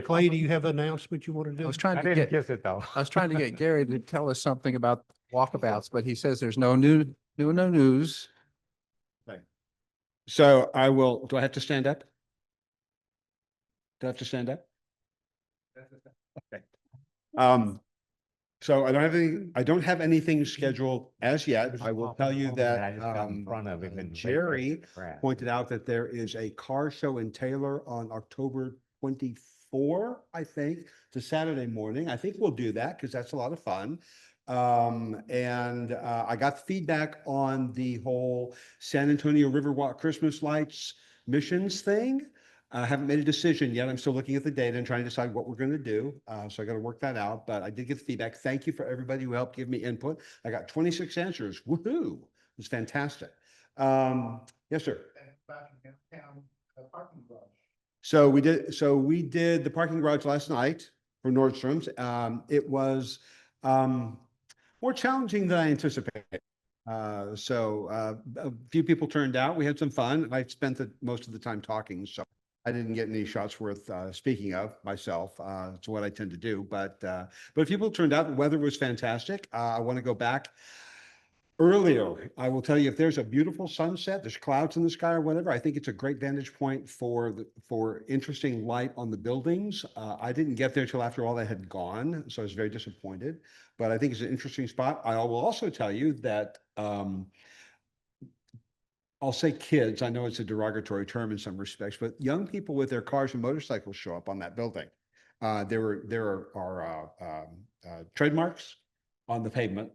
Clay, do you have an announcement you want to I do? was trying I to didn't get, kiss it though. I was trying to get Gary to tell us something about walkabouts, but he says there's no news. So I will, do I have to stand up? Do I have to stand up? Okay. So I don't have anything scheduled as yet. I will tell you that, I just got in front of him and Jerry crap. pointed out that there is a car show in Taylor on October 24, I think. It's a Saturday morning. I think we'll do that because that's a lot of fun. I got feedback on the whole San Antonio Riverwalk Christmas lights missions thing. I haven't made a decision yet. I'm still looking at the data and trying to decide what we're going to do. So I got to work that out, but I did get the feedback. Thank you for everybody who helped give me input. I got 26 answers. Woohoo! It was fantastic. Yes, sir. So we did the parking garage last night for Nordstrom's. It was more challenging than I anticipated. A few people turned out. We had some fun. I spent most of the time talking, so I didn't get any shots worth speaking of myself. It's what I tend to do. But people turned out. The weather was fantastic. I want to go back earlier. I will tell you, if there's a beautiful sunset, there's clouds in the sky or whatever, I think it's a great vantage point for interesting light on the buildings. I didn't get there till after all that had gone, so I was very disappointed. But I think it's an interesting spot. I will also tell you that I'll say kids, I know it's a derogatory term in some respects, but young people with their cars and motorcycles show up on that building. There are tread marks on the pavement.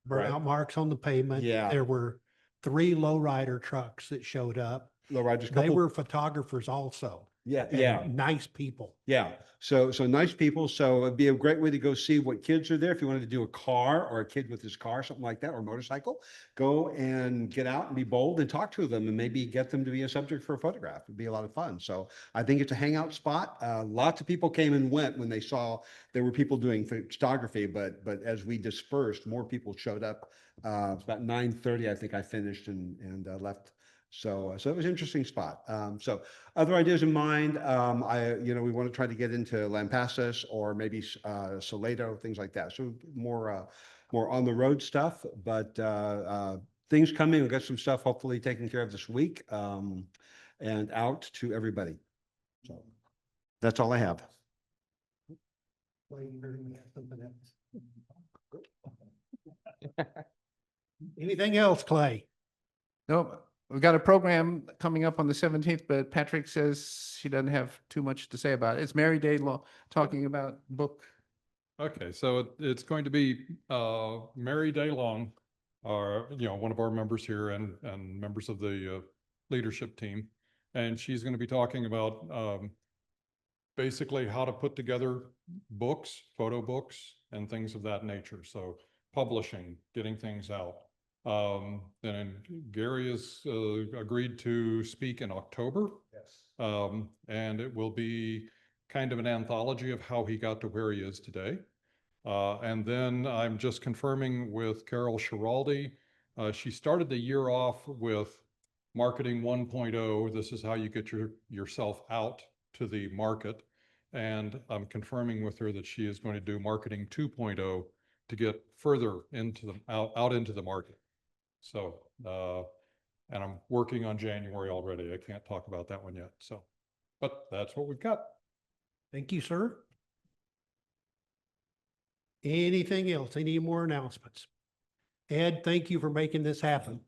Burnout marks on the pavement. Yeah. There were 3 lowrider trucks that showed up. Lowriders, They couple- were photographers also. Yeah, and yeah. Nice people. Yeah, so nice people. So it'd be a great way to go see what kids are there. If you wanted to do a car or a kid with his car, something like that, or a motorcycle, go and get out and be bold and talk to them and maybe get them to be a subject for a photograph. It'd be a lot of fun. So I think it's a hangout spot. Lots of people came and went when they saw there were people doing photography, but as we dispersed, more people showed up. It's about 9:30, I think I finished and left. So it was an interesting spot. So other ideas in mind, we want to try to get into Lampasas or maybe Salado, things like that. So more on the road stuff, but things coming. We've got some stuff hopefully taken care of this week and out to everybody. So that's all I have. Anything else, Clay? Nope. We've got a program coming up on the 17th, but Patrick says she doesn't have too much to say about it. It's Mary Day talking about book. Okay, so it's going to be Mary Day Long, one of our members here and members of the leadership team. And she's going to be talking about basically how to put together books, photo books, and things of that nature. So publishing, getting things out. And Gary has agreed to speak in October. Yes. And it will be kind of an anthology of how he got to where he is today. And then I'm just confirming with Carol Schiraldi. She started the year off with Marketing 1.0. This is how you get yourself out to the market. And I'm confirming with her that she is going to do Marketing 2.0 to get further into out into the market. So, and I'm working on January already. I can't talk about that one yet. So, but that's what we've got. Thank you, sir. Anything else? Any more announcements? Ed, thank you for making this happen.